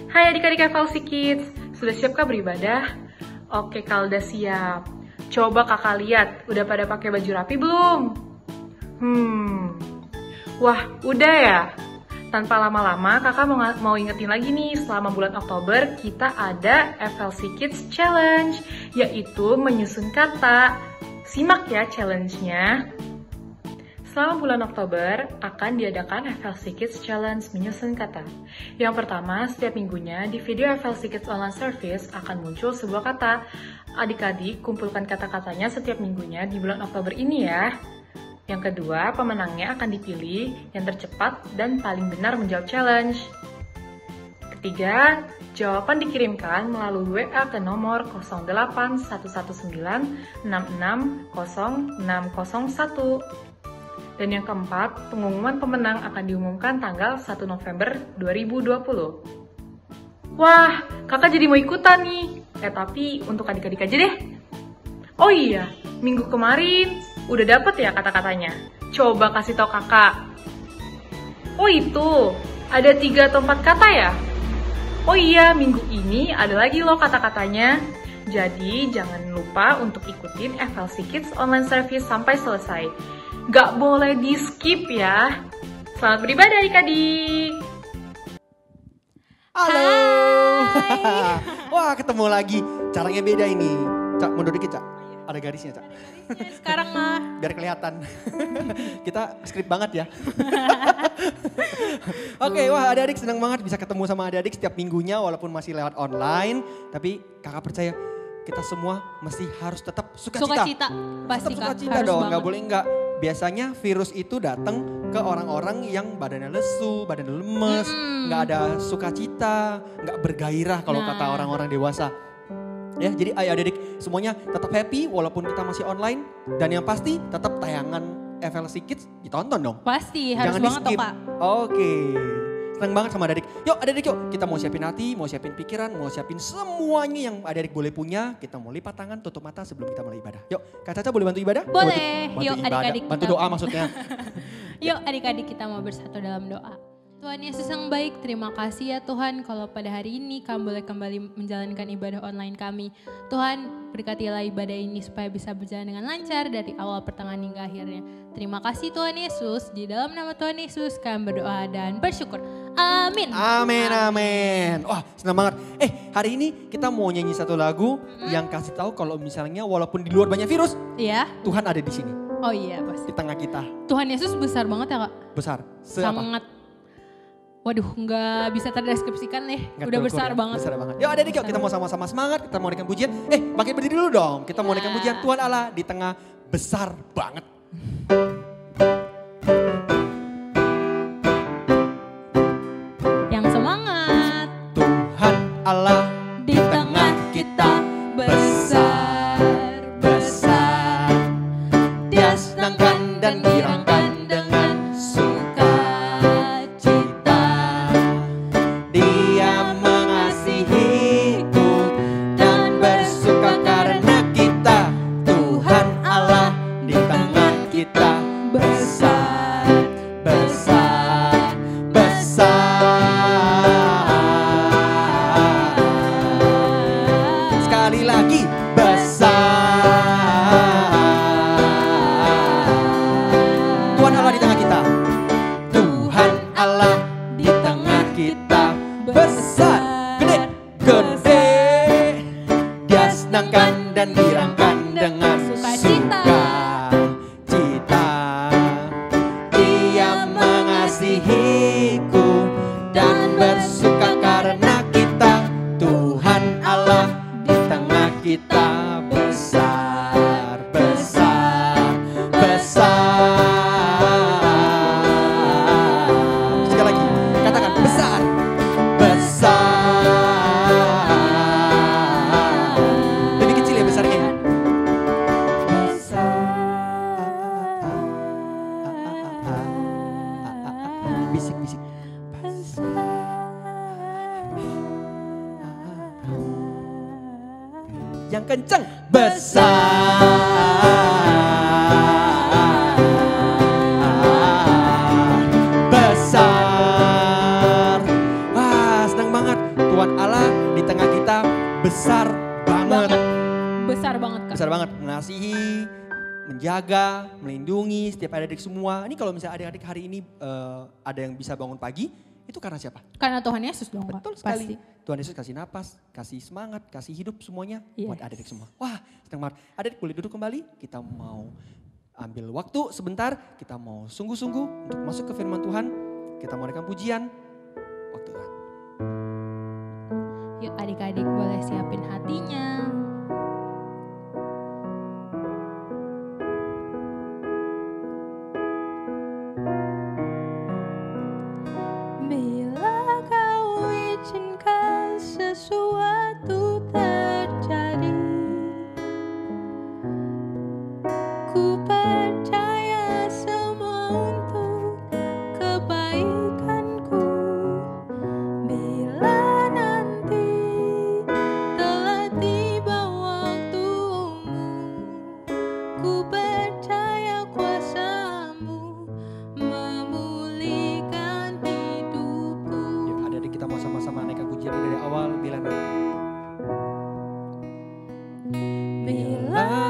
Hai adik-adik FLC Kids, sudah siapkah beribadah? Oke, kalau udah siap, coba kakak lihat, udah pada pakai baju rapi belum? Wah, udah ya? Tanpa lama-lama, kakak mau ingetin lagi nih, selama bulan Oktober kita ada FLC Kids Challenge, yaitu menyusun kata. Simak ya challenge-nya. Selama bulan Oktober akan diadakan FLC Kids Challenge menyusun kata. Yang pertama, setiap minggunya di video FLC Kids Online Service akan muncul sebuah kata. Adik-adik kumpulkan kata-katanya setiap minggunya di bulan Oktober ini ya. Yang kedua, pemenangnya akan dipilih yang tercepat dan paling benar menjawab challenge. Ketiga, jawaban dikirimkan melalui WA ke nomor 081196600601. Dan yang keempat, pengumuman pemenang akan diumumkan tanggal 1 November 2020. Wah, kakak jadi mau ikutan nih. Tapi untuk adik-adik aja deh. Oh iya, minggu kemarin udah dapet ya kata-katanya? Coba kasih tau kakak. Oh itu, ada 3 atau 4 kata ya? Oh iya, minggu ini ada lagi loh kata-katanya. Jadi jangan lupa untuk ikutin FLC Kids Online Service sampai selesai. Gak boleh di skip ya. Selamat beribadah adik-adik. Halo. Wah, ketemu lagi. Caranya beda ini. Cak, mundur dikit Cak. Ada garisnya Cak. Sekarang mah. Biar kelihatan. Kita skrip banget ya. Oke, wah adik-adik senang banget bisa ketemu sama adik-adik setiap minggunya walaupun masih lewat online. Tapi kakak percaya kita semua mesti harus tetap sukacita. Sukacita, pasti tetap sukacita harus dong, banget. nggak boleh enggak. Biasanya virus itu datang ke orang-orang yang badannya lesu, badannya lemes, nggak ada sukacita, nggak bergairah kalau kata orang-orang dewasa. Ya, jadi ayo adik-adik semuanya tetap happy walaupun kita masih online. Dan yang pasti tetap tayangan FLC Kids ditonton dong. Pasti, harus Jangan banget di-skip. toh Kak. Oke, senang banget sama adik-adik. Yuk adik-adik yuk, kita mau siapin hati, mau siapin pikiran, mau siapin semuanya yang adik-adik boleh punya. Kita mau lipat tangan, tutup mata sebelum kita mulai ibadah. Yuk, Kak Caca boleh bantu ibadah? Boleh, Bantu yuk ibadah. adik-adik Bantu kita. doa maksudnya. Yuk adik-adik kita mau bersatu dalam doa. Tuhan Yesus yang baik, terima kasih ya Tuhan kalau pada hari ini kami boleh kembali menjalankan ibadah online kami. Tuhan berkatilah ibadah ini supaya bisa berjalan dengan lancar dari awal pertengahan hingga akhirnya. Terima kasih Tuhan Yesus, di dalam nama Tuhan Yesus kami berdoa dan bersyukur. Amin. Amin, amin. Wah senang banget. Hari ini kita mau nyanyi satu lagu yang kasih tahu kalau misalnya walaupun di luar banyak virus, Iya. Tuhan ada di sini. Oh iya pasti. Di tengah kita. Tuhan Yesus besar banget ya Kak. Besar. Seapa? Sangat. Waduh, nggak bisa terdeskripsikan nih. Nggak Udah terukur besar ya? banget. Besar banget. Yuk adik-adik yuk kita mau sama-sama semangat, kita mau naikkan pujian. Bangkit berdiri dulu dong. Kita mau naikkan pujian Tuhan Allah di tengah besar banget. Yang semangat. Tuhan Allah Di tengah kita besar, besar. Dia senangkan dan girangkan dengan sukacita. Dia mengasihiku dan bersuka karena kita. Tuhan Allah di tengah kita besar, besar, besar. Sekali lagi besar. Tuhan Allah di tengah kita. Tuhan Allah di tengah kita besar, gede, gede. Dia senangkan dan girangkan dengan Sukacita. sukacita. Dia mengasihiku dan bersuka karena kita. Tuhan Allah di tengah kita besar, besar, besar. Sekali lagi, katakan besar, besar. Lebih kecil ya besarnya. Bisik, bisik. Yang kenceng besar, besar. Wah senang banget Tuhan Allah di tengah kita besar banget. Besar banget Kak. Besar banget, mengasihi, menjaga, melindungi setiap adik-adik semua. Ini kalau misalnya adik-adik hari ini ada yang bisa bangun pagi, itu karena siapa? Karena Tuhan Yesus dong Kak. Betul sekali. Pasti. Tuhan Yesus kasih napas, kasih semangat, kasih hidup semuanya Yes. buat adik-adik semua. Wah, senang banget. Adik boleh duduk kembali, kita mau ambil waktu sebentar, kita mau sungguh-sungguh untuk masuk ke firman Tuhan. Kita mau naikkan pujian, waktu Tuhan. Yuk adik-adik boleh siapin hatinya. Bila kau izinkan sesuatu terjadi, ku percaya semua untuk kebaikanku. Bila nanti telah tiba waktumu, ku percaya kuasa-Mu memulihkan hidupku. Yuk adik-adik kita mau sama-sama naikkan pujian dari awal. Bila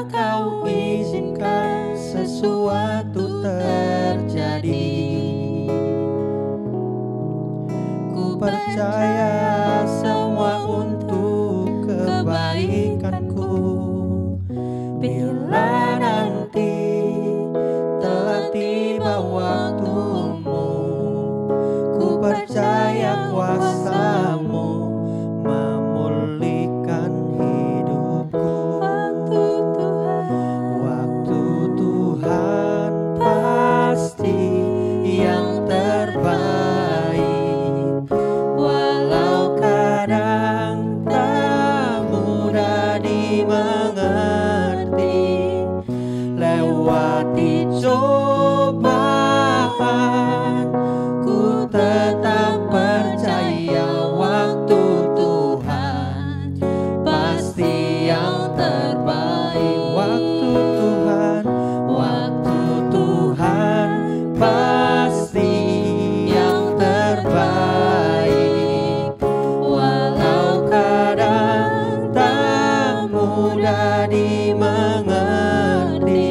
kau izinkan sesuatu terjadi, ku percaya semua untuk kebaikanku. Bila nanti telah tiba waktumu, ku percaya kuasa-Mu memulihkan hidupku. Waktu Tuhan pasti yang terbaik, walau kadang tak mudah dimengerti. Lewati cobaan, ku tetap percaya waktu Tuhan pasti yang terbaik. Waktu Tuhan pasti yang terbaik, walau kadang tak mudah dimengerti.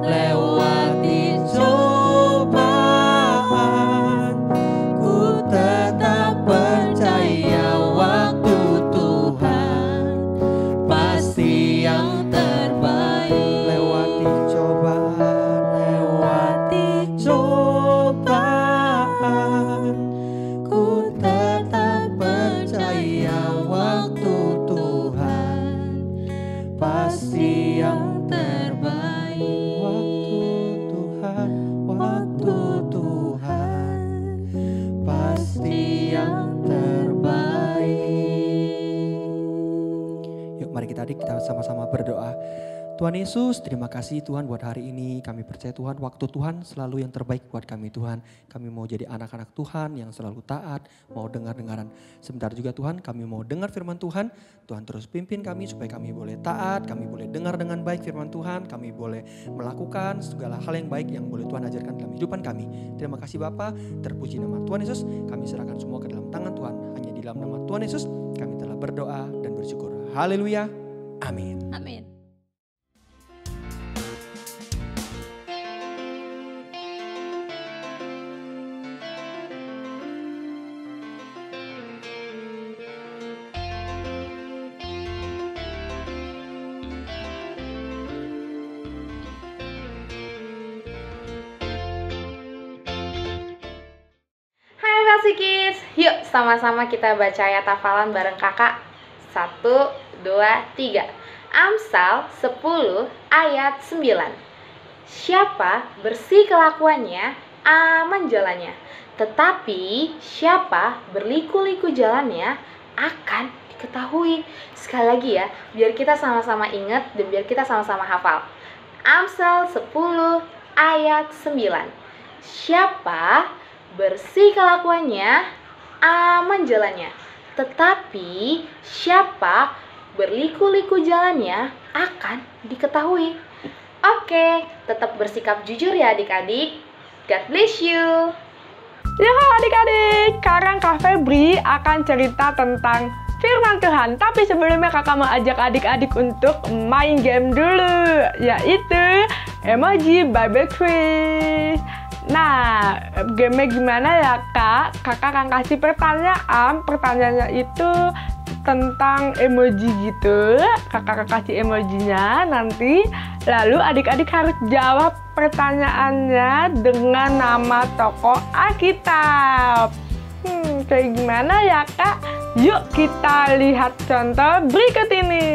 Lewati cobaan, ku tetap percaya waktu Tuhan pasti yang terbaik. Lewati cobaan, ku tetap percaya waktu Tuhan pasti yang terbaik. Waktu Tuhan pasti yang terbaik. Yuk mari kita sama-sama berdoa. Tuhan Yesus, terima kasih Tuhan buat hari ini. Kami percaya Tuhan, waktu Tuhan selalu yang terbaik buat kami Tuhan. Kami mau jadi anak-anak Tuhan yang selalu taat, mau dengar-dengaran. Sebentar juga Tuhan, kami mau dengar firman Tuhan. Tuhan terus pimpin kami supaya kami boleh taat, kami boleh dengar dengan baik firman Tuhan. Kami boleh melakukan segala hal yang baik yang boleh Tuhan ajarkan dalam kehidupan kami. Terima kasih Bapa, terpuji nama Tuhan Yesus. Kami serahkan semua ke dalam tangan Tuhan. Hanya di dalam nama Tuhan Yesus kami telah berdoa dan bersyukur. Haleluya. Amin. Amin. Hai Kids, yuk sama-sama kita baca ayat hafalan bareng kakak. 1, 2, 3. Amsal 10 ayat 9. Siapa bersih kelakuannya, aman jalannya. Tetapi siapa berliku-liku jalannya akan diketahui. Sekali lagi ya, biar kita sama-sama ingat dan biar kita sama-sama hafal. Amsal 10 ayat 9. Siapa bersih kelakuannya, aman jalannya. Tetapi siapa berliku-liku jalannya akan diketahui. Oke, tetap bersikap jujur ya adik-adik. God bless you. Ya adik-adik, sekarang Kak Febri akan cerita tentang firman Tuhan. Tapi sebelumnya kakak mau ajak adik-adik untuk main game dulu, yaitu Emoji Bible Quiz. Nah, gamenya gimana ya kak? Kakak akan kasih pertanyaan. Pertanyaannya itu tentang emoji gitu. Kakak akan kasih emojinya nanti. Lalu adik-adik harus jawab pertanyaannya dengan nama tokoh Alkitab. Kayak gimana ya kak? Yuk kita lihat contoh berikut ini.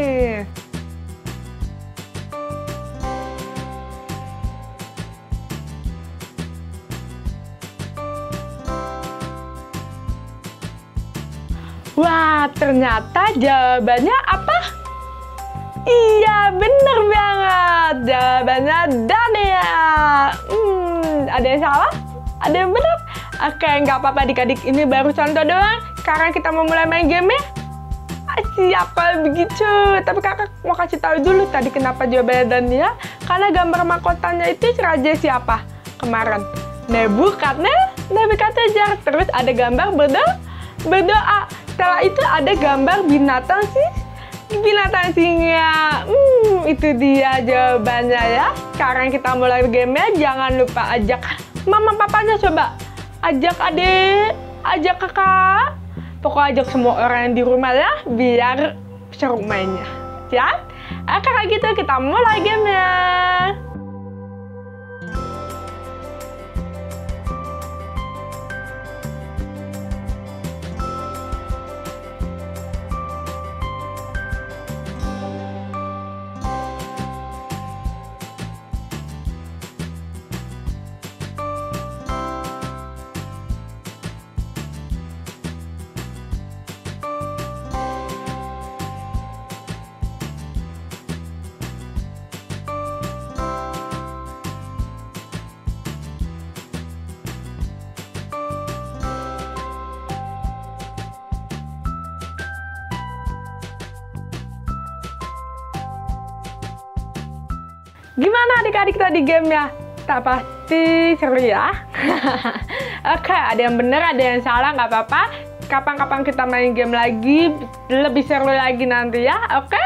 Wah, ternyata jawabannya apa? Iya, bener banget. Jawabannya Daniel. Ada yang salah? Ada yang benar? Oke, nggak apa-apa adik-adik. Ini baru contoh doang. Sekarang kita mau mulai main game ya? Siapa begitu? Tapi kakak mau kasih tahu dulu tadi kenapa jawabannya Daniel. Karena gambar mahkotanya itu raja siapa kemarin? Nebukadnezar. Terus ada gambar berdoa. Setelah itu ada gambar binatang singa. Itu dia jawabannya ya. Sekarang kita mulai gamenya. Jangan lupa ajak mama papanya, coba ajak adik, ajak kakak. Pokoknya ajak semua orang yang di rumah ya, biar seru mainnya. Siap? Kalau gitu kita mulai gamenya. Gimana adik-adik tadi gamenya? Tak pasti seru ya? Oke, ada yang benar, ada yang salah, nggak apa-apa. Kapan-kapan kita main game lagi, lebih seru lagi nanti ya, oke?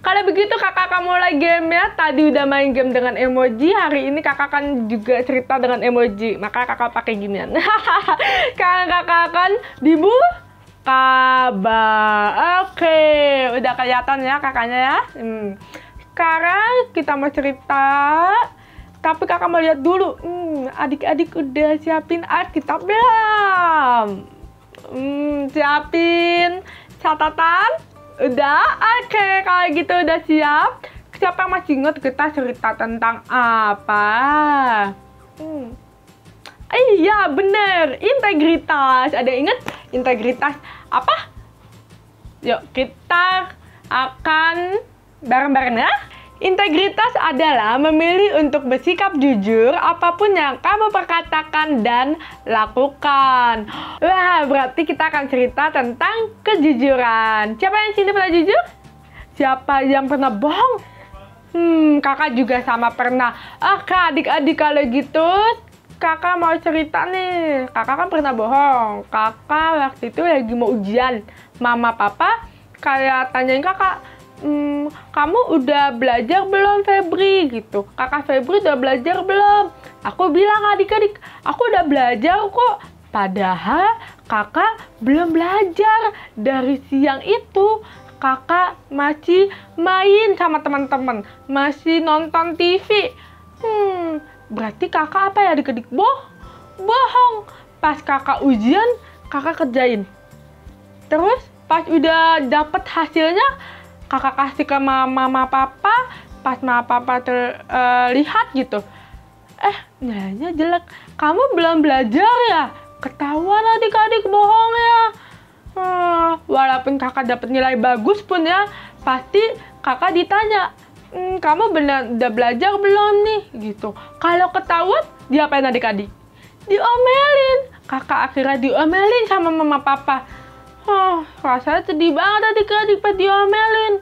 Kalau begitu kakak akan mulai gamenya. Tadi udah main game dengan emoji, hari ini kakak akan juga cerita dengan emoji. Maka kakak pakai ginian. Kakak akan kabar. Oke, udah kelihatan ya kakaknya ya. Sekarang kita mau cerita, tapi kakak mau lihat dulu, adik-adik udah siapin Alkitab belum? Siapin catatan? Udah? Oke, kalau gitu udah siap. Siapa yang masih ingat kita cerita tentang apa? Iya, bener, integritas. Ada yang ingat integritas apa? Yuk, kita akan bareng-bareng ya. Integritas adalah memilih untuk bersikap jujur apapun yang kamu perkatakan dan lakukan. Wah, berarti kita akan cerita tentang kejujuran. Siapa yang sini pernah jujur? Siapa yang pernah bohong? Kakak juga sama pernah. Oke, adik-adik kalau gitu kakak mau cerita nih. Kakak kan pernah bohong. Kakak waktu itu lagi mau ujian. Mama papa kayak tanyain kakak, kamu udah belajar belum Febri gitu? Kakak Febri udah belajar belum? Aku bilang adik-adik, aku udah belajar kok. Padahal kakak belum belajar. Dari siang itu kakak masih main sama teman-teman, masih nonton TV. Berarti kakak apa ya adik-adik? Bohong. Pas kakak ujian, kakak kerjain. Terus pas udah dapet hasilnya, kakak kasih ke mama papa. Pas mama papa lihat gitu, nilainya jelek. Kamu belum belajar ya? Ketahuan adik-adik bohong ya. Walaupun kakak dapat nilai bagus pun ya, pasti kakak ditanya, kamu benar udah belajar belum nih gitu. Kalau ketahuan diapain adik-adik? Diomelin. Kakak akhirnya diomelin sama mama papa. Rasanya sedih banget adik-adik pas diomelin.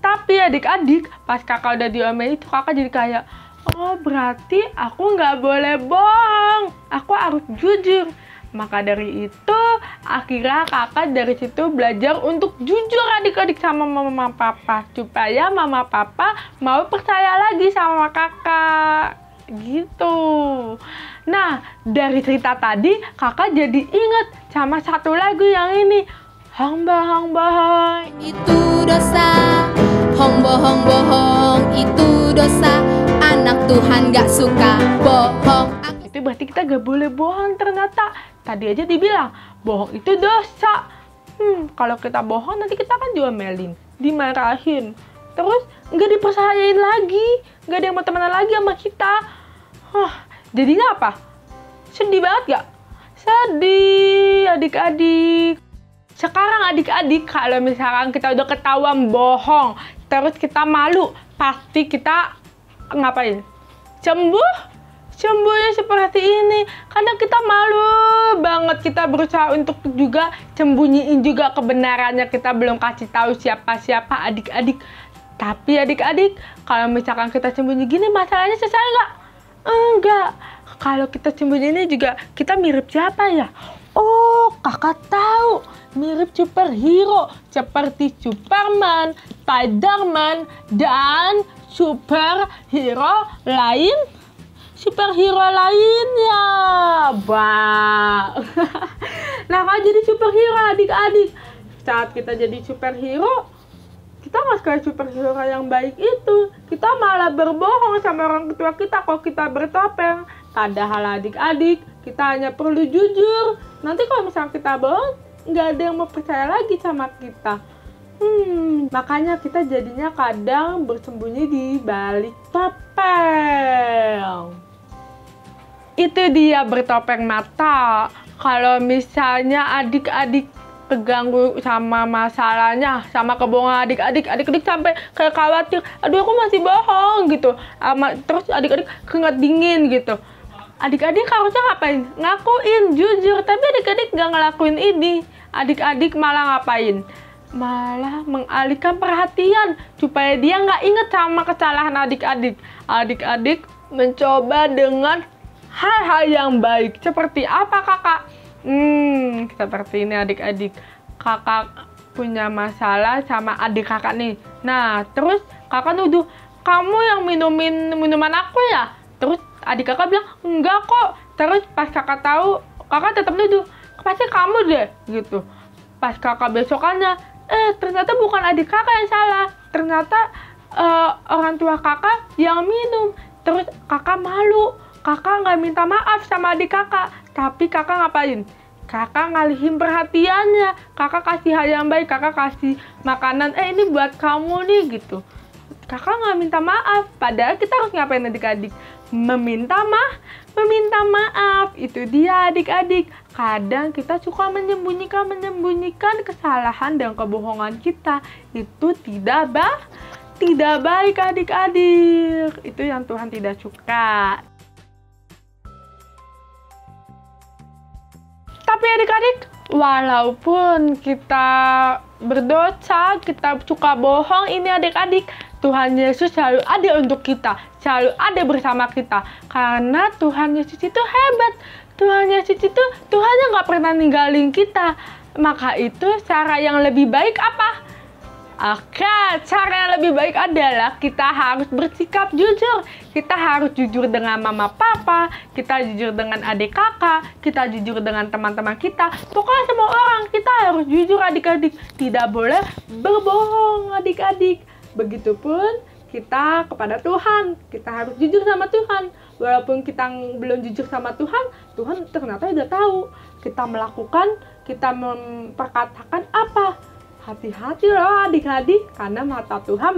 Tapi adik-adik pas kakak udah diomelin itu kakak jadi kayak, Oh, berarti aku nggak boleh bohong. Aku harus jujur. Maka dari itu, akhirnya kakak dari situ belajar untuk jujur adik-adik sama mama papa. Supaya mama papa mau percaya lagi sama kakak. Gitu. Nah, dari cerita tadi, kakak jadi inget sama satu lagu yang ini. Hong bohong bohong. Itu dosa, hong bohong itu dosa. Anak Tuhan gak suka bohong. Itu berarti kita gak boleh bohong ternyata. Tadi aja dibilang, bohong itu dosa. Kalau kita bohong nanti kita kan diomelin, dimarahin. Terus gak dipercayain lagi, gak ada yang mau temenan lagi sama kita. Jadinya apa? Sedih banget gak? Sedih adik-adik. Sekarang adik-adik kalau misalkan kita udah ketahuan bohong, terus kita malu, pasti kita ngapain? Cemburunya seperti ini. Karena kita malu banget, kita berusaha untuk juga sembunyiin juga kebenarannya. Kita belum kasih tahu siapa-siapa adik-adik. Tapi adik-adik, kalau misalkan kita sembunyi gini, masalahnya selesai nggak? Enggak. Kalau kita sembunyi ini juga, kita mirip siapa ya? Oh, kakak tahu. Mirip superhero seperti Superman, Spiderman, dan superhero lainnya. Nah, kalau jadi superhero adik-adik, saat kita jadi superhero, kita nggak kayak superhero yang baik itu. Kita malah berbohong sama orang tua kita kalau kita bertopeng. Padahal adik-adik, kita hanya perlu jujur. Nanti kalau misalnya kita bohong, nggak ada yang mau percaya lagi sama kita. Makanya kita jadinya kadang bersembunyi di balik topeng. Itu dia bertopeng mata. Kalau misalnya adik-adik terganggu sama masalahnya, sama kebohongan adik-adik sampai kayak khawatir, aduh aku masih bohong gitu. Terus adik-adik keringat dingin gitu. Adik-adik harusnya ngapain? Ngakuin, jujur. Tapi adik-adik nggak ngelakuin ini. Adik-adik malah ngapain? Malah mengalihkan perhatian supaya dia nggak inget sama kesalahan adik-adik. Adik-adik mencoba dengan hal-hal yang baik. Seperti apa kakak? Seperti ini adik-adik. Kakak punya masalah sama adik kakak nih. Nah, terus kakak nuduh, kamu yang minumin minuman aku ya? Terus adik kakak bilang, enggak kok. Terus pas kakak tahu, kakak tetap nuduh, pasti kamu deh, gitu. Pas kakak besokannya, ternyata bukan adik kakak yang salah. Ternyata orang tua kakak yang minum. Terus kakak malu. Kakak nggak minta maaf sama adik kakak. Tapi kakak ngapain? Kakak ngalihin perhatiannya. Kakak kasih hal yang baik. Kakak kasih makanan, ini buat kamu nih, gitu. Kakak nggak minta maaf. Padahal kita harus ngapain adik-adik? Meminta maaf. Itu dia adik-adik. Kadang kita suka menyembunyikan kesalahan dan kebohongan kita. Itu tidak baik adik-adik. Itu yang Tuhan tidak suka. Tapi adik-adik, walaupun kita berdosa, kita suka bohong, ini adik-adik, Tuhan Yesus selalu ada untuk kita, selalu ada bersama kita. Karena Tuhan Yesus itu hebat. Tuhan Yesus itu, Tuhan yang gak pernah ninggalin kita. Maka itu cara yang lebih baik apa? Oke, cara yang lebih baik adalah kita harus bersikap jujur. Kita harus jujur dengan mama papa, kita jujur dengan adik kakak, kita jujur dengan teman-teman kita. Pokoknya semua orang kita harus jujur adik-adik. Tidak boleh berbohong adik-adik. Begitupun kita kepada Tuhan. Kita harus jujur sama Tuhan. Walaupun kita belum jujur sama Tuhan, Tuhan ternyata udah tahu. Kita melakukan, kita memperkatakan apa? Hati-hati loh adik-adik, karena mata Tuhan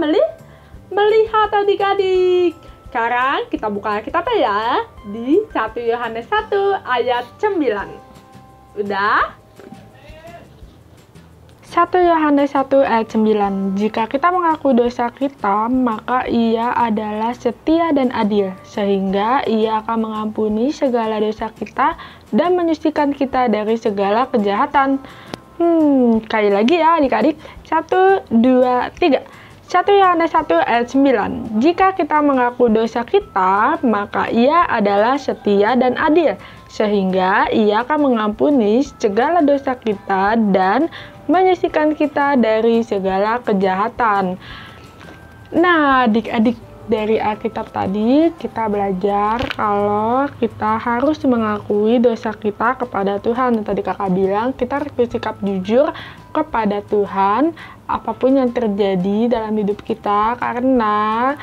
melihat adik-adik. Sekarang kita buka Alkitab ya, di 1 Yohanes 1 ayat 9. Udah? 1 Yohanes 1 ayat 9. Jika kita mengaku dosa kita, maka Ia adalah setia dan adil, sehingga Ia akan mengampuni segala dosa kita dan menyucikan kita dari segala kejahatan. Sekali lagi ya adik-adik. 1, 2, 3. 1 Yohanes 1 ayat 9. Jika kita mengaku dosa kita, maka Ia adalah setia dan adil, sehingga Ia akan mengampuni segala dosa kita dan menyucikan kita dari segala kejahatan. Nah, adik-adik, dari Alkitab tadi kita belajar kalau kita harus mengakui dosa kita kepada Tuhan. Tadi kakak bilang kita harus bersikap jujur kepada Tuhan apapun yang terjadi dalam hidup kita, karena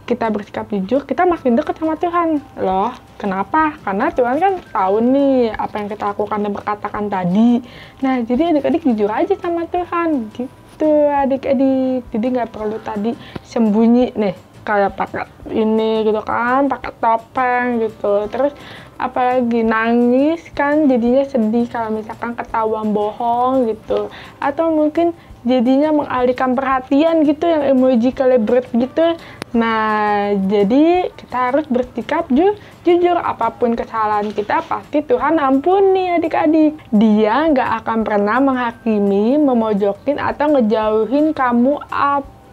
kita bersikap jujur kita makin dekat sama Tuhan loh. Kenapa? Karena Tuhan kan tahu nih apa yang kita lakukan dan berkatakan tadi. Nah, jadi adik-adik jujur aja sama Tuhan gitu adik-adik. Jadi nggak perlu tadi sembunyi nih kayak pakai ini gitu kan, pakai topeng gitu. Terus apalagi nangis kan jadinya sedih kalau misalkan ketahuan bohong gitu. Atau mungkin jadinya mengalihkan perhatian gitu yang emoji celebrate gitu. Nah, jadi kita harus bersikap jujur. Apapun kesalahan kita pasti Tuhan ampuni adik-adik. Dia nggak akan pernah menghakimi, memojokin atau ngejauhin kamu.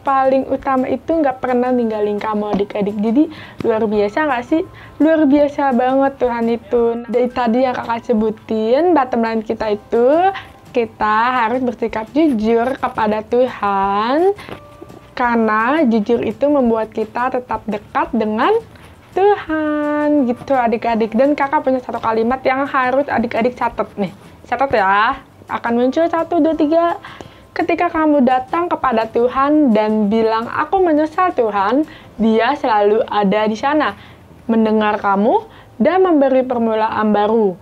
Paling utama itu nggak pernah ninggalin kamu adik-adik. Jadi luar biasa nggak sih? Luar biasa banget Tuhan itu. Dari tadi yang kakak sebutin, bottom line kita itu kita harus bersikap jujur kepada Tuhan, karena jujur itu membuat kita tetap dekat dengan Tuhan gitu adik-adik. Dan kakak punya satu kalimat yang harus adik-adik catat nih. Catat ya, akan muncul 1, 2, 3. Ketika kamu datang kepada Tuhan dan bilang, aku menyesal Tuhan, Dia selalu ada di sana, mendengar kamu dan memberi permulaan baru.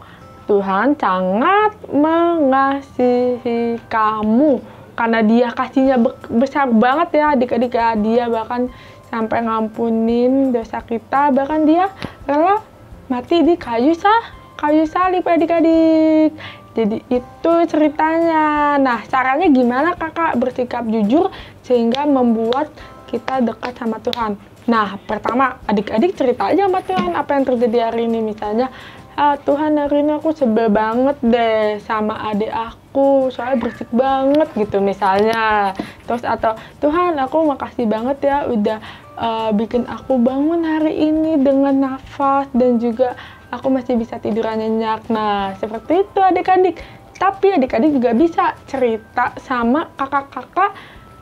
Tuhan sangat mengasihi kamu, karena Dia kasihnya besar banget ya adik-adik. Dia bahkan sampai ngampunin dosa kita, bahkan Dia rela mati di kayu salib adik-adik. Jadi itu ceritanya. Nah, caranya gimana kakak bersikap jujur sehingga membuat kita dekat sama Tuhan? Nah, pertama adik-adik cerita aja sama Tuhan apa yang terjadi hari ini. Misalnya, Tuhan hari ini aku sebel banget deh sama adik aku, soalnya berisik banget gitu misalnya. Terus atau Tuhan aku makasih banget ya udah bikin aku bangun hari ini dengan nafas dan juga aku masih bisa tiduran nyenyak. Nah, seperti itu adik-adik. Tapi adik-adik juga bisa cerita sama kakak-kakak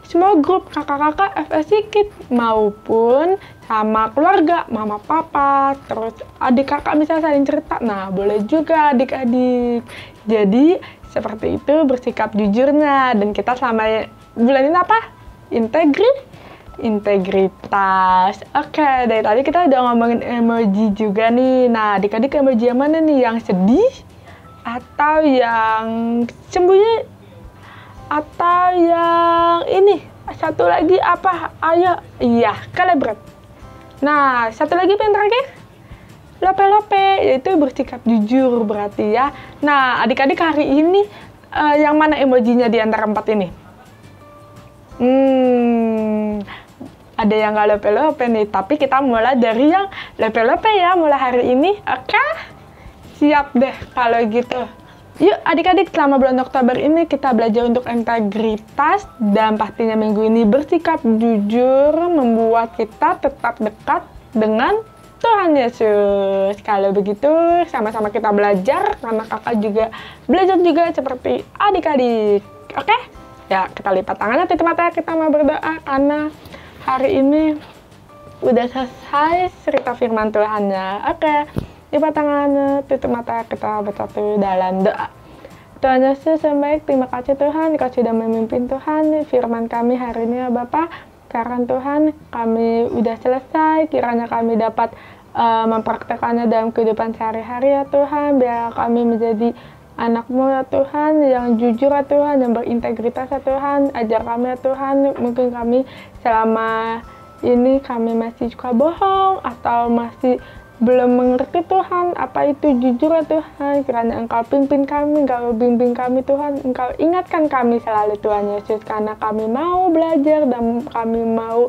semua grup kakak-kakak FSC Kids maupun sama keluarga, mama papa, terus adik kakak bisa saling cerita. Nah, boleh juga adik-adik. Jadi, seperti itu bersikap jujurnya. Dan kita selama bulan ini apa? Integritas. Oke, dari tadi kita udah ngomongin emoji juga nih. Nah, adik-adik emoji yang mana nih? Yang sedih? Atau yang sembunyi? Atau yang ini? Satu lagi apa? Ayo, iya, celebrate. Nah, satu lagi yang terakhir? Lope-lope, yaitu bersikap jujur berarti ya. Nah, adik-adik hari ini yang mana emojinya di antara 4 ini? Ada yang nggak lope-lope nih, tapi kita mulai dari yang lope-lope ya mulai hari ini, oke? Siap deh kalau gitu. Yuk adik-adik, selama bulan Oktober ini kita belajar untuk integritas dan pastinya minggu ini bersikap jujur membuat kita tetap dekat dengan Tuhan Yesus. Kalau begitu sama-sama kita belajar, karena kakak juga belajar juga seperti adik-adik, oke? Ya, kita lipat tangannya, tutup mata, kita mau berdoa karena hari ini udah selesai cerita firman Tuhannya. Oke, lipat tangannya, tutup mata, kita bersatu dalam doa. Tuhan Yesus yang baik, terima kasih Tuhan, Kau sudah memimpin Tuhan firman kami hari ini ya Bapak. Karena Tuhan, kami udah selesai, kiranya kami dapat mempraktekannya dalam kehidupan sehari-hari ya Tuhan, biar kami menjadi anak-Mu ya Tuhan, yang jujur ya Tuhan, yang berintegritas ya Tuhan. Ajar kami ya Tuhan, mungkin kami selama ini kami masih suka bohong atau masih belum mengerti Tuhan apa itu jujur ya Tuhan. Kiranya Engkau pimpin kami, Engkau bimbing kami Tuhan, Engkau ingatkan kami selalu Tuhan Yesus, karena kami mau belajar dan kami mau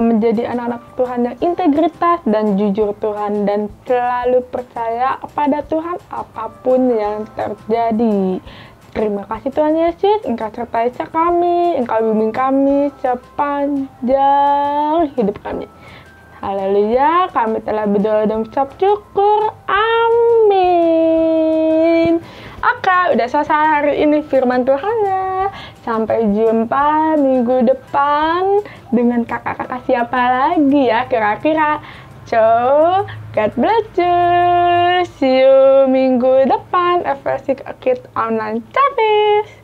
menjadi anak-anak Tuhan yang integritas dan jujur Tuhan, dan selalu percaya pada Tuhan apapun yang terjadi. Terima kasih Tuhan Yesus, Engkau sertai kami, Engkau bimbing kami sepanjang hidup kami. Haleluya, kami telah berdoa dan mengucap syukur. Amin. Oke, udah selesai hari ini firman Tuhannya. Sampai jumpa minggu depan dengan kakak-kakak siapa lagi ya kira-kira. So, God bless you. See you minggu depan. FLC Kids Online Service.